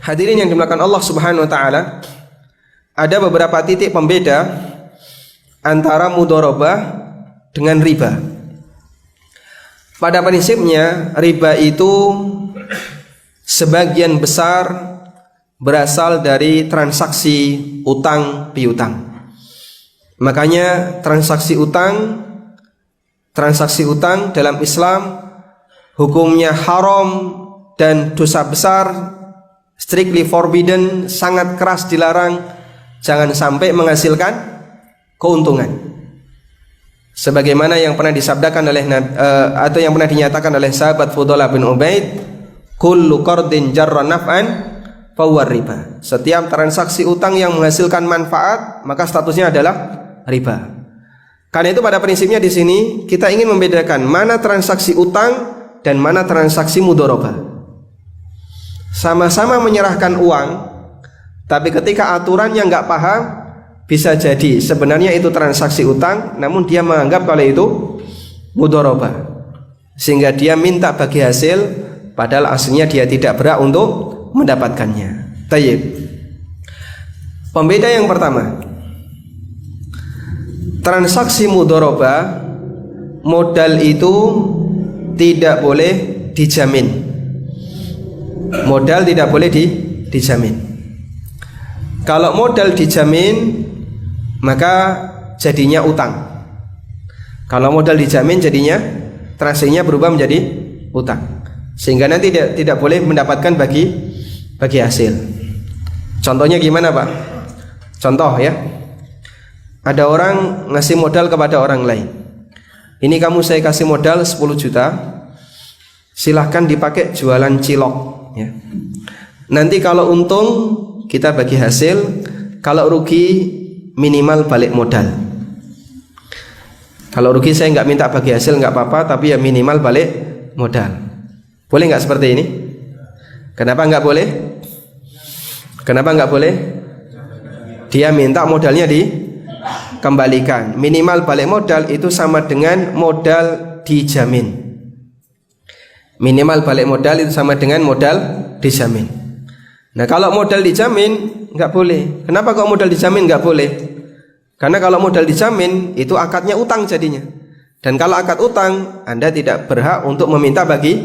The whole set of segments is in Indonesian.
Hadirin yang dimuliakan Allah Subhanahu wa taala, ada beberapa titik pembeda antara mudharabah dengan riba. Pada prinsipnya riba itu sebagian besar berasal dari transaksi utang piutang. Makanya transaksi utang dalam Islam hukumnya haram dan dosa besar, strictly forbidden, sangat keras dilarang, jangan sampai menghasilkan keuntungan. Sebagaimana yang pernah disabdakan oleh atau yang pernah dinyatakan oleh sahabat Fudalah bin Ubaid, kullu qardin jarra naf'an fahuwa riba. Setiap transaksi utang yang menghasilkan manfaat maka statusnya adalah riba. Karena itu pada prinsipnya di sini kita ingin membedakan mana transaksi utang dan mana transaksi mudharabah. Sama-sama menyerahkan uang, tapi ketika aturannya nggak paham, bisa jadi sebenarnya itu transaksi utang, namun dia menganggap kalau itu mudharabah, sehingga dia minta bagi hasil, padahal aslinya dia tidak berhak untuk mendapatkannya. Tayyib. Pembeda yang pertama, transaksi mudharabah, modal itu tidak boleh dijamin. Modal tidak boleh dijamin. Kalau modal dijamin maka jadinya utang. Kalau modal dijamin jadinya transaksinya berubah menjadi utang, sehingga nanti tidak boleh mendapatkan bagi hasil. Contohnya gimana Pak? Contoh ya, ada orang ngasih modal kepada orang lain. Ini kamu saya kasih modal 10 juta, silahkan dipakai jualan cilok ya. Nanti kalau untung kita bagi hasil, kalau rugi minimal balik modal. Kalau rugi saya nggak minta bagi hasil, nggak apa-apa, tapi ya minimal balik modal. Boleh nggak seperti ini? Kenapa nggak boleh? Kenapa nggak boleh? Dia minta modalnya dikembalikan. Minimal balik modal itu sama dengan modal dijamin. Minimal balik modal itu sama dengan modal dijamin. Nah kalau modal dijamin nggak boleh. Kenapa kok modal dijamin nggak boleh? Karena kalau modal dijamin itu akadnya utang jadinya. Dan kalau akad utang, Anda tidak berhak untuk meminta bagi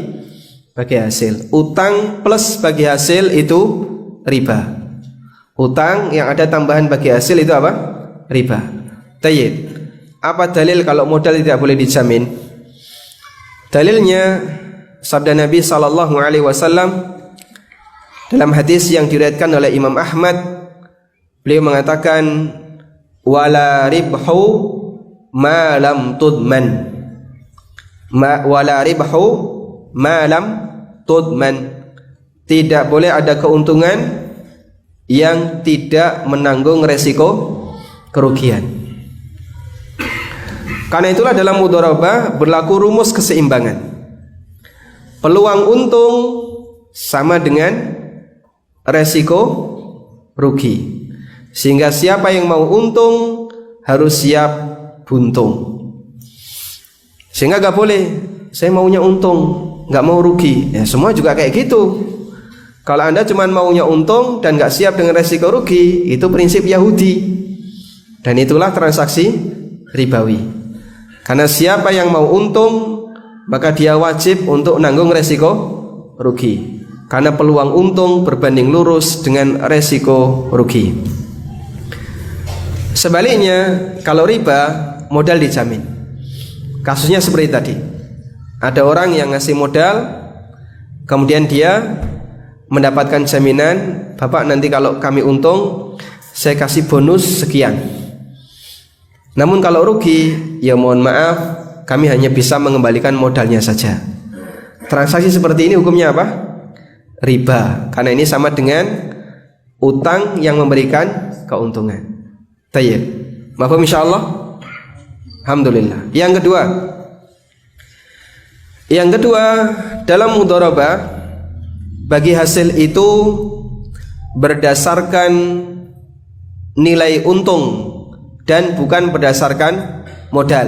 hasil. Utang plus bagi hasil itu riba. Utang yang ada tambahan bagi hasil itu apa? Riba. Tayyib. Apa dalil kalau modal tidak boleh dijamin? Dalilnya sabda Nabi SAW dalam hadis yang diriwayatkan oleh Imam Ahmad. Beliau mengatakan wala ribhu ma lam tudman. Wala ribhu ma lam tudman. Tidak boleh ada keuntungan yang tidak menanggung resiko kerugian. Karena itulah dalam mudharabah berlaku rumus keseimbangan. Peluang untung sama dengan resiko rugi, sehingga siapa yang mau untung harus siap buntung. Sehingga gak boleh saya maunya untung, gak mau rugi. Ya semua juga kayak gitu. Kalau Anda cuma maunya untung dan gak siap dengan resiko rugi, itu prinsip Yahudi, dan itulah transaksi ribawi. Karena siapa yang mau untung maka dia wajib untuk nanggung resiko rugi, karena peluang untung berbanding lurus dengan resiko rugi. Sebaliknya kalau riba, modal dijamin. Kasusnya seperti tadi. Ada orang yang ngasih modal, kemudian dia mendapatkan jaminan, Bapak nanti kalau kami untung saya kasih bonus sekian. Namun kalau rugi, ya mohon maaf, kami hanya bisa mengembalikan modalnya saja. Transaksi seperti ini hukumnya apa? Riba, karena ini sama dengan utang yang memberikan keuntungan. Tayyib. Mafhum insyaallah? Alhamdulillah. Yang kedua, dalam mudharabah bagi hasil itu berdasarkan nilai untung dan bukan berdasarkan modal.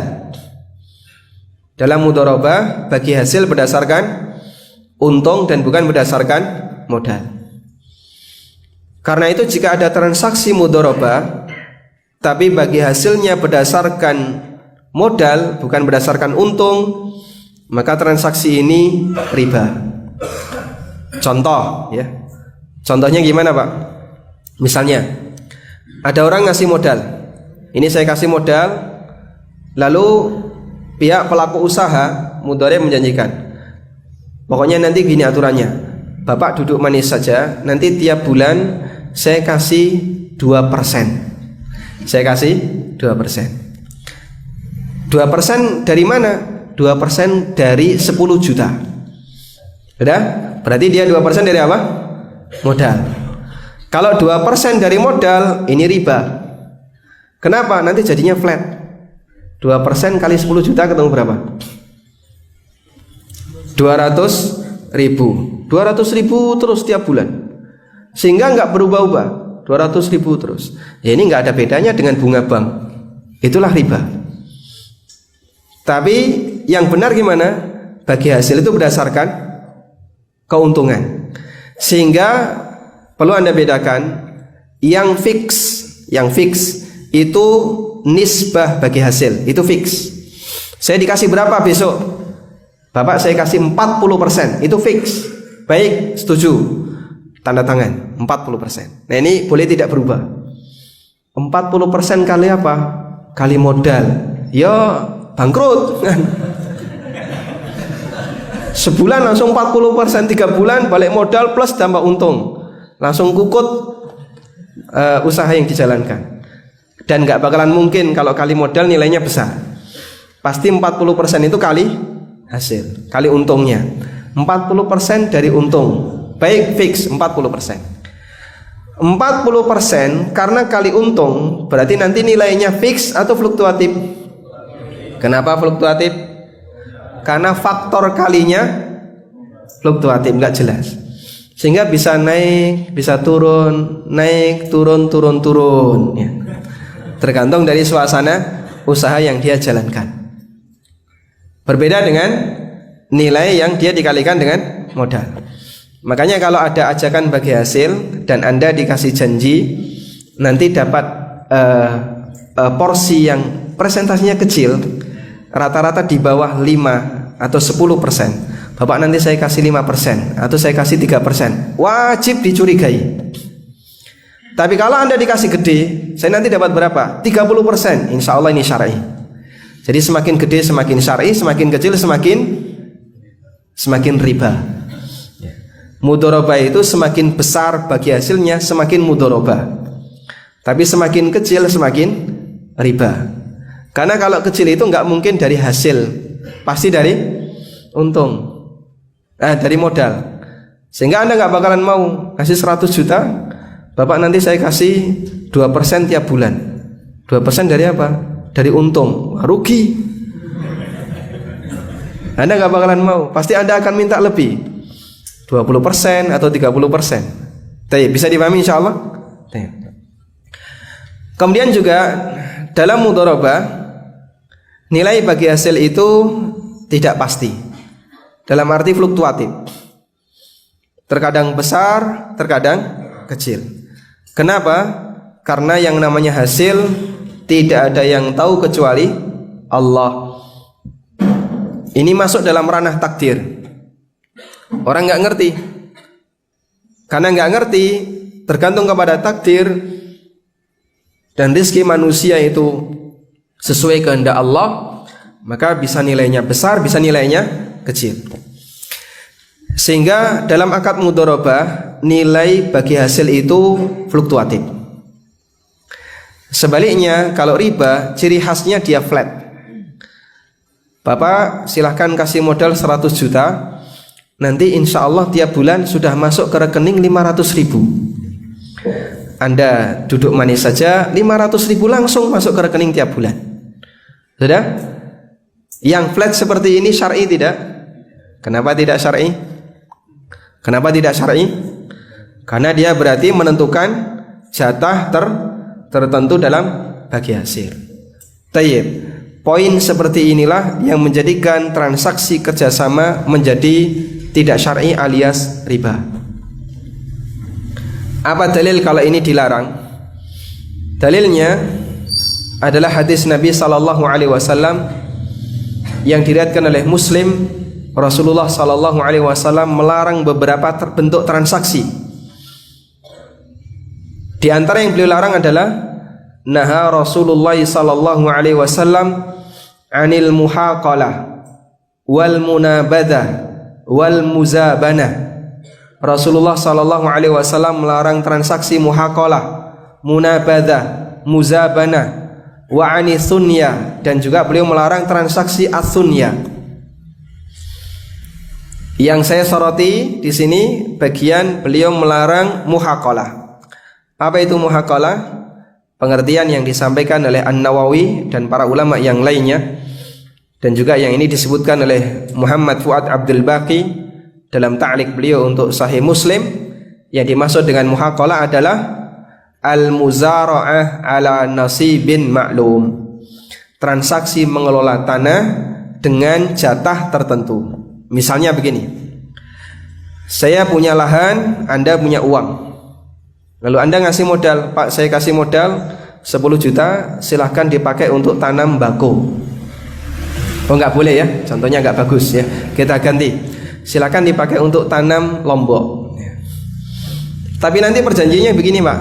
Dalam mudharabah bagi hasil berdasarkan untung dan bukan berdasarkan modal. Karena itu jika ada transaksi mudharabah tapi bagi hasilnya berdasarkan modal bukan berdasarkan untung, maka transaksi ini riba. Contoh ya. Contohnya gimana Pak? Misalnya ada orang ngasih modal. Ini saya kasih modal, lalu pihak pelaku usaha mudharib menjanjikan, pokoknya nanti gini aturannya, Bapak duduk manis saja, nanti tiap bulan saya kasih 2%. Saya kasih 2%. 2% dari mana? 2% dari 10 juta. Sudah? Berarti dia 2% dari apa? Modal. Kalau 2% dari modal, ini riba. Kenapa? Nanti jadinya flat. 2% kali 10 juta ketemu berapa? 200.000. 200.000 terus tiap bulan. Sehingga nggak berubah-ubah, 200.000 terus. Ya ini nggak ada bedanya dengan bunga bank. Itulah riba. Tapi yang benar gimana? Bagi hasil itu berdasarkan keuntungan. Sehingga perlu Anda bedakan yang fix itu nisbah bagi hasil, itu fix. Saya dikasih berapa besok? Bapak saya kasih 40%, itu fix. Baik, setuju. Tanda tangan 40%. Nah ini boleh tidak berubah. 40% kali apa? Kali modal. Ya bangkrut kan. Sebulan langsung 40%, 3 bulan balik modal plus tambah untung. Langsung kukut usaha yang dijalankan. Dan nggak bakalan mungkin kalau kali modal nilainya besar. Pasti 40% itu kali hasil, kali untungnya. 40% dari untung. Baik, fix 40%. 40% karena kali untung, berarti nanti nilainya fix atau fluktuatif? Kenapa fluktuatif? Karena faktor kalinya fluktuatif, nggak jelas. Sehingga bisa naik, bisa turun, naik, turun ya. Tergantung dari suasana usaha yang dia jalankan. Berbeda dengan nilai yang dia dikalikan dengan modal. Makanya kalau ada ajakan bagi hasil dan Anda dikasih janji nanti dapat porsi yang presentasinya kecil, rata-rata di bawah 5 atau 10%. Bapak nanti saya kasih 5% atau saya kasih 3%. Wajib dicurigai. Tapi kalau Anda dikasih gede, saya nanti dapat berapa? 30%. Insya Allah ini syar'i. Jadi semakin gede semakin syar'i, semakin kecil semakin riba. Mudharabah itu semakin besar bagi hasilnya semakin mudharabah. Tapi semakin kecil semakin riba. Karena kalau kecil itu nggak mungkin dari hasil, pasti dari untung. Dari modal. Sehingga Anda nggak bakalan mau kasih 100 juta, Bapak nanti saya kasih 2% tiap bulan. 2% dari apa? Dari untung. Rugi. Anda nggak bakalan mau. Pasti Anda akan minta lebih. 20% atau 30%. Bisa dipahami insya Allah. Kemudian juga dalam mudharabah nilai bagi hasil itu tidak pasti. Dalam arti fluktuatif. Terkadang besar, terkadang kecil. Kenapa? Karena yang namanya hasil tidak ada yang tahu kecuali Allah. Ini masuk dalam ranah takdir. Orang nggak ngerti. Karena nggak ngerti, tergantung kepada takdir dan rezeki manusia itu sesuai kehendak Allah, maka bisa nilainya besar, bisa nilainya kecil. Sehingga dalam akad mudharabah nilai bagi hasil itu fluktuatif. Sebaliknya kalau riba ciri khasnya dia flat. Bapak silahkan kasih modal 100 juta, nanti insya Allah tiap bulan sudah masuk ke rekening 500.000. Anda duduk manis saja, 500.000 langsung masuk ke rekening tiap bulan. Sudah? Yang flat seperti ini syar'i tidak? Kenapa tidak syar'i? Kenapa tidak syar'i? Karena dia berarti menentukan jatah tertentu dalam bagi hasil. Tayyib. Poin seperti inilah yang menjadikan transaksi kerjasama menjadi tidak syar'i alias riba. Apa dalil kalau ini dilarang? Dalilnya adalah hadis Nabi sallallahu alaihi wasallam yang diriwayatkan oleh Muslim. Rasulullah sallallahu alaihi wasallam melarang beberapa bentuk transaksi. Di antara yang beliau larang adalah naha Rasulullah sallallahu alaihi wasallam 'anil muhaqalah wal munabadah wal muzabanah. Rasulullah sallallahu alaihi wasallam melarang transaksi muhaqalah, munabadah, muzabanah, wa 'ani sunya, dan juga beliau melarang transaksi as-sunya. Yang saya soroti di sini bagian beliau melarang muhaqalah. Apa itu muhaqalah? Pengertian yang disampaikan oleh An-Nawawi dan para ulama yang lainnya, dan juga yang ini disebutkan oleh Muhammad Fuad Abdul Baqi dalam ta'liq beliau untuk Sahih Muslim. Yang dimaksud dengan muhaqalah adalah al-muzara'ah ala nasibin ma'lum, transaksi mengelola tanah dengan jatah tertentu. Misalnya begini, saya punya lahan, Anda punya uang. Lalu Anda ngasih modal, Pak saya kasih modal 10 juta, silahkan dipakai untuk tanam bako. Oh nggak boleh ya, contohnya nggak bagus ya, kita ganti, silahkan dipakai untuk tanam lombok. Tapi nanti perjanjiannya begini Pak,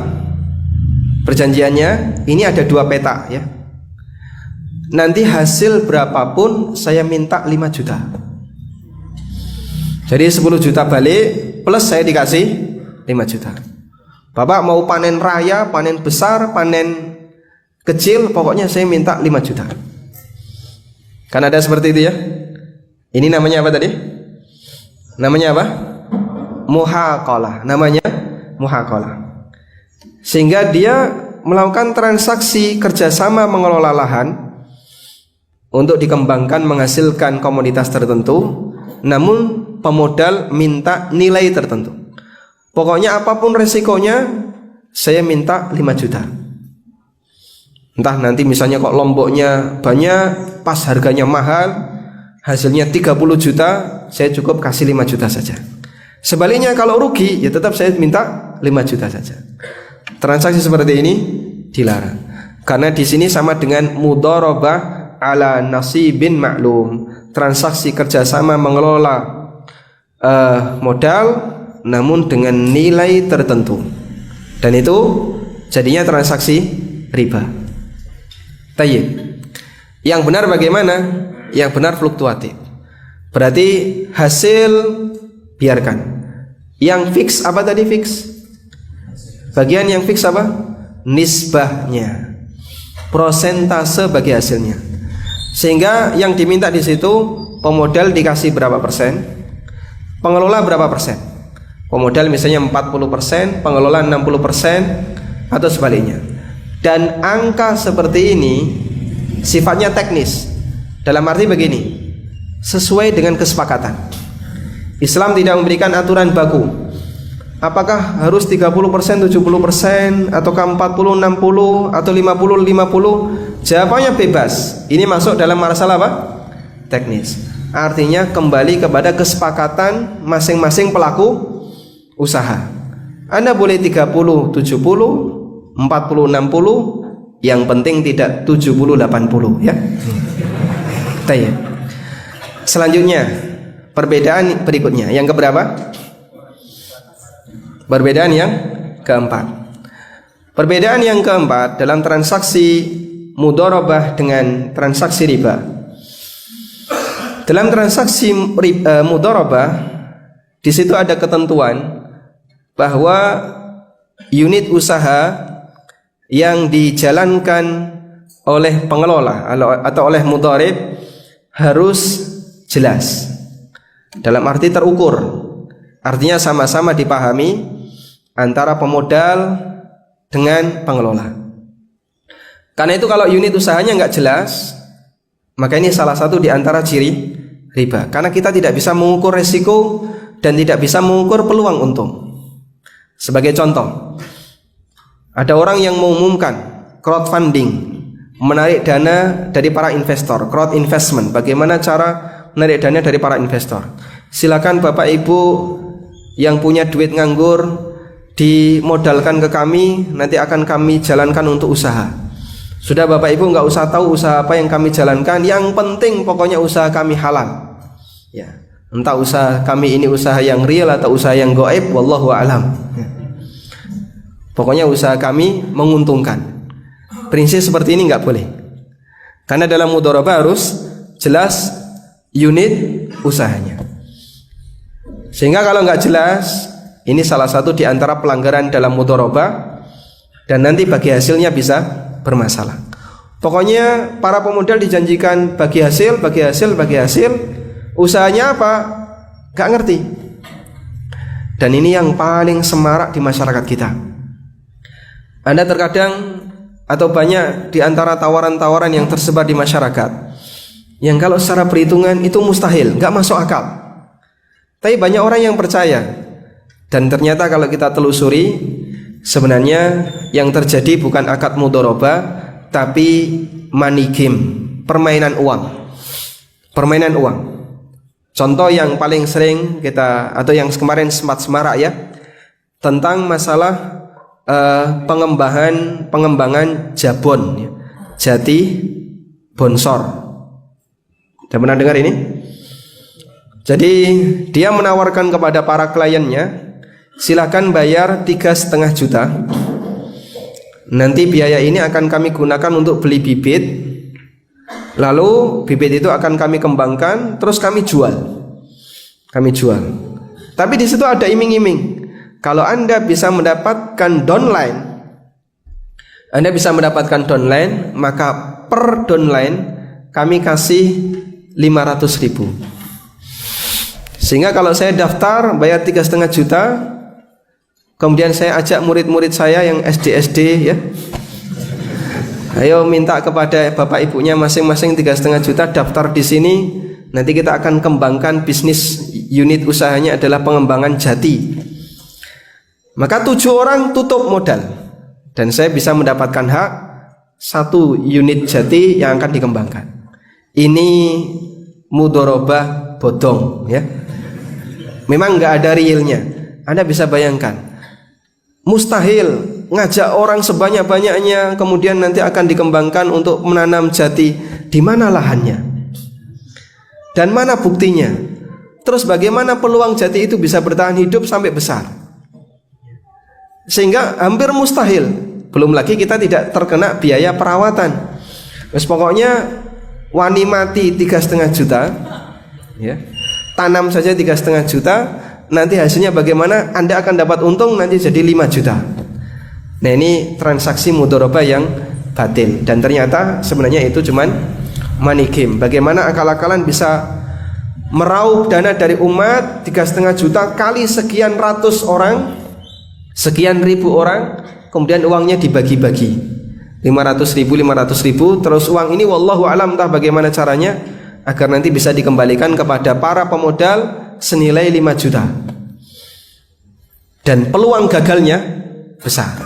perjanjiannya ini ada 2 peta ya. Nanti hasil berapapun saya minta 5 juta. Jadi 10 juta balik plus saya dikasih 5 juta. Bapak mau panen raya, panen besar, panen kecil, pokoknya saya minta 5 juta. Kan ada seperti itu ya. Ini namanya apa tadi? Namanya apa? Muhaqalah. Namanya muhaqalah. Sehingga dia melakukan transaksi kerjasama mengelola lahan untuk dikembangkan menghasilkan komoditas tertentu, namun pemodal minta nilai tertentu. Pokoknya apapun resikonya saya minta 5 juta. Entah nanti misalnya kok lomboknya banyak, pas harganya mahal, hasilnya 30 juta, saya cukup kasih 5 juta saja. Sebaliknya kalau rugi ya tetap saya minta 5 juta saja. Transaksi seperti ini dilarang. Karena di sini sama dengan mudharabah ala nasibin ma'lum, transaksi kerjasama mengelola modal namun dengan nilai tertentu, dan itu jadinya transaksi riba. Tayyib. Yang benar bagaimana? Yang benar fluktuatif. Berarti hasil biarkan. Yang fix apa tadi fix? Bagian yang fix apa? Nisbahnya, prosentase bagi hasilnya. Sehingga yang diminta di situ pemodal dikasih berapa persen, pengelola berapa persen. Pemodal misalnya 40%, pengelola 60%, atau sebaliknya. Dan angka seperti ini sifatnya teknis. Dalam arti begini, sesuai dengan kesepakatan. Islam tidak memberikan aturan baku. Apakah harus 30%, 70%, ataukah 40, 60, atau 50, 50? Jawabannya bebas. Ini masuk dalam masalah apa? Teknis. Artinya kembali kepada kesepakatan masing-masing pelaku usaha. Anda boleh 30, 70, 40, 60, yang penting tidak 70, 80 ya. Baik. Selanjutnya perbedaan berikutnya, yang keberapa? Perbedaan yang keempat. Perbedaan yang keempat dalam transaksi mudharabah dengan transaksi riba. Dalam transaksi mudharabah di situ ada ketentuan bahwa unit usaha yang dijalankan oleh pengelola atau oleh mudharib harus jelas, dalam arti terukur, artinya sama-sama dipahami antara pemodal dengan pengelola. Karena itu kalau unit usahanya nggak jelas, maka ini salah satu di antara ciri riba, karena kita tidak bisa mengukur resiko dan tidak bisa mengukur peluang untung. Sebagai contoh, ada orang yang mengumumkan crowdfunding, menarik dana dari para investor, crowd investment. Bagaimana cara menarik dana dari para investor? Silakan Bapak Ibu yang punya duit nganggur, dimodalkan ke kami, nanti akan kami jalankan untuk usaha. Sudah Bapak Ibu nggak usah tahu usaha apa yang kami jalankan, yang penting pokoknya usaha kami halal. Ya, entah usaha kami ini usaha yang real atau usaha yang gaib, wallahu a'lam. Ya. Pokoknya usaha kami menguntungkan. Prinsip seperti ini nggak boleh. Karena dalam mudharabah harus jelas unit usahanya. Sehingga kalau nggak jelas, ini salah satu di antara pelanggaran dalam mudharabah, dan nanti bagi hasilnya bisa bermasalah. Pokoknya para pemodal dijanjikan bagi hasil, bagi hasil, bagi hasil. Usahanya apa? Nggak ngerti. Dan ini yang paling semarak di masyarakat kita. Anda terkadang atau banyak di antara tawaran-tawaran yang tersebar di masyarakat, yang kalau secara perhitungan itu mustahil, nggak masuk akal. Tapi banyak orang yang percaya. Dan ternyata kalau kita telusuri, sebenarnya yang terjadi bukan akad mudharabah, tapi money game, permainan uang. Permainan uang. Contoh yang paling sering kita, atau yang kemarin sempat semarak ya, tentang masalah pengembangan jabon, ya. Jati bonsor. Sudah pernah dengar ini? Jadi dia menawarkan kepada para kliennya, silakan bayar 3,5 juta. Nanti biaya ini akan kami gunakan untuk beli bibit. Lalu bibit itu akan kami kembangkan, terus kami jual. Kami jual. Tapi di situ ada iming-iming. Kalau Anda bisa mendapatkan downline, Anda bisa mendapatkan downline, maka per downline kami kasih 500.000. Sehingga kalau saya daftar bayar 3,5 juta, kemudian saya ajak murid-murid saya yang SD ya, ayo minta kepada bapak ibunya masing-masing 3,5 juta daftar di sini. Nanti kita akan kembangkan bisnis, unit usahanya adalah pengembangan jati. Maka 7 orang tutup modal, dan saya bisa mendapatkan hak 1 unit jati yang akan dikembangkan. Ini mudharabah bodong ya. Memang nggak ada realnya. Anda bisa bayangkan, mustahil ngajak orang sebanyak-banyaknya kemudian nanti akan dikembangkan untuk menanam jati. Di mana lahannya? Dan mana buktinya? Terus bagaimana peluang jati itu bisa bertahan hidup sampai besar? Sehingga hampir mustahil. Belum lagi kita tidak terkena biaya perawatan. Terus pokoknya wani mati 3,5 juta ya. Tanam saja 3,5 juta, nanti hasilnya bagaimana? Anda akan dapat untung nanti jadi 5 juta. Nah, ini transaksi mudharabah yang batil, dan ternyata sebenarnya itu cuman money game. Bagaimana akal-akalan bisa meraup dana dari umat 3,5 juta kali sekian ratus orang, sekian ribu orang, kemudian uangnya dibagi-bagi 500.000, terus uang ini wallahu alam entah bagaimana caranya agar nanti bisa dikembalikan kepada para pemodal senilai 5 juta. Dan peluang gagalnya besar,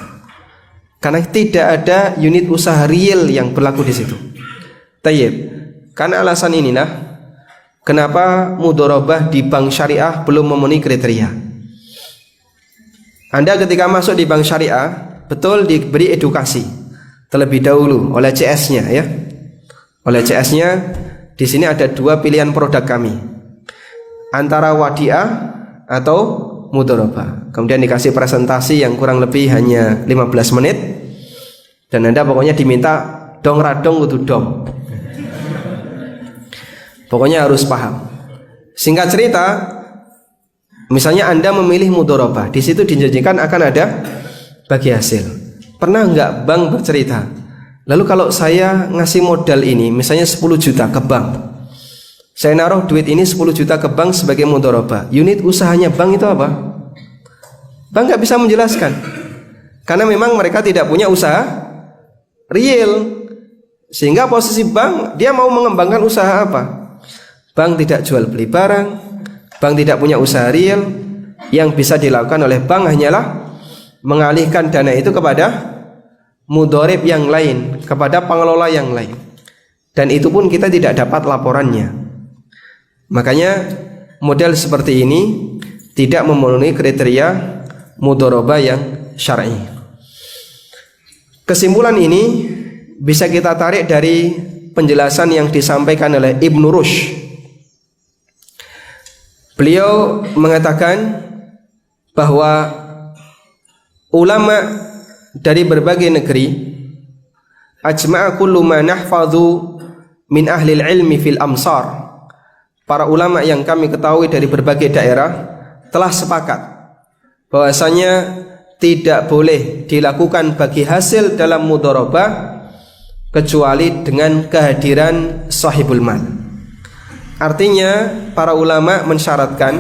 karena tidak ada unit usaha real yang berlaku di situ. Tayyib. Karena alasan inilah kenapa mudharabah di bank syariah belum memenuhi kriteria. Anda ketika masuk di bank syariah betul diberi edukasi terlebih dahulu oleh CS-nya ya. Oleh CS-nya di sini ada 2 pilihan produk kami, antara wadiah atau mudharabah. Kemudian dikasih presentasi yang kurang lebih hanya 15 menit, dan Anda pokoknya diminta dong radong kudu dong. Pokoknya harus paham. Singkat cerita, misalnya Anda memilih mudharabah, di situ dijanjikan akan ada bagi hasil. Pernah nggak bank bercerita, lalu kalau saya ngasih modal ini misalnya 10 juta ke bank, saya naruh duit ini 10 juta ke bank sebagai mudharabah, unit usahanya bank itu apa? Bank nggak bisa menjelaskan, karena memang mereka tidak punya usaha real. Sehingga posisi bank, dia mau mengembangkan usaha apa? Bank tidak jual beli barang, bank tidak punya usaha real. Yang bisa dilakukan oleh bank hanyalah mengalihkan dana itu kepada mudharib yang lain, kepada pengelola yang lain, dan itu pun kita tidak dapat laporannya. Makanya model seperti ini tidak memenuhi kriteria mudharabah yang syar'i. Kesimpulan ini bisa kita tarik dari penjelasan yang disampaikan oleh Ibnu Rushd. Beliau mengatakan bahwa ulama dari berbagai negeri ajma'a kullu ma nahfadhu min ahli ilmi fil amsar. Para ulama yang kami ketahui dari berbagai daerah telah sepakat bahwasanya tidak boleh dilakukan bagi hasil dalam mudharabah kecuali dengan kehadiran sahibul mal. Artinya para ulama mensyaratkan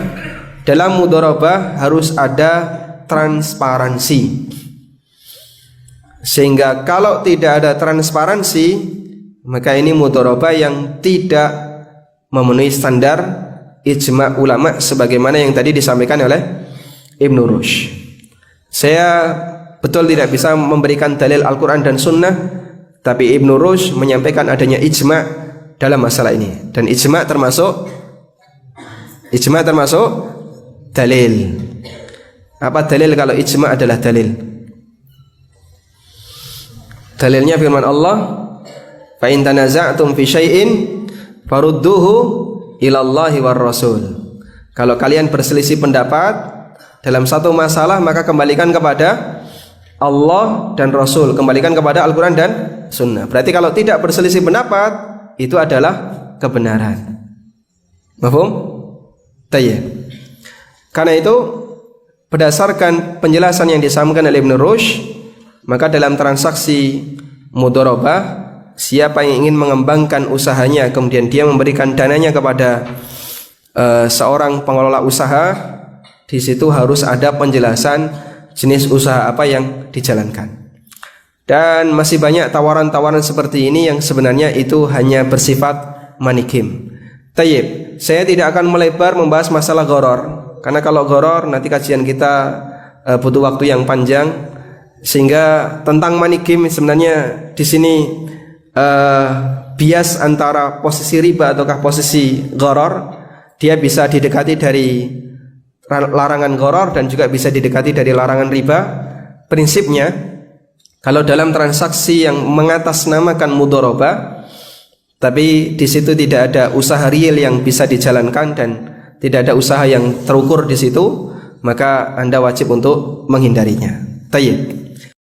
dalam mudharabah harus ada transparansi. Sehingga kalau tidak ada transparansi, maka ini mudharabah yang tidak memenuhi standar ijma' ulama sebagaimana yang tadi disampaikan oleh Ibnu Rushd. Saya betul tidak bisa memberikan dalil Al-Quran dan Sunnah, tapi Ibnu Rushd menyampaikan adanya ijma' dalam masalah ini. Dan ijma' termasuk dalil. Apa dalil kalau ijma' adalah dalil? Dalilnya firman Allah, fa in tanaza'tum fi syai'in farudduhu ila Allahi war Rasul. Kalau kalian berselisih pendapat dalam satu masalah, maka kembalikan kepada Allah dan Rasul, kembalikan kepada Al-Quran dan Sunnah. Berarti kalau tidak berselisih pendapat, itu adalah kebenaran. Mafhum? Tayyib. Karena itu berdasarkan penjelasan yang disampaikan oleh Ibnu Rushd, maka dalam transaksi mudharabah, siapa yang ingin mengembangkan usahanya kemudian dia memberikan dananya kepada seorang pengelola usaha, di situ harus ada penjelasan jenis usaha apa yang dijalankan. Dan masih banyak tawaran-tawaran seperti ini yang sebenarnya itu hanya bersifat manikim. Tayyib, saya tidak akan melebar membahas masalah gharar, karena kalau gharar nanti kajian kita butuh waktu yang panjang. Sehingga tentang manikim sebenarnya di sini bias antara posisi riba ataukah posisi gharar, dia bisa didekati dari larangan gharar dan juga bisa didekati dari larangan riba. Prinsipnya, kalau dalam transaksi yang mengatasnamakan mudharabah, tapi di situ tidak ada usaha real yang bisa dijalankan dan tidak ada usaha yang terukur di situ, maka Anda wajib untuk menghindarinya. Tayyib.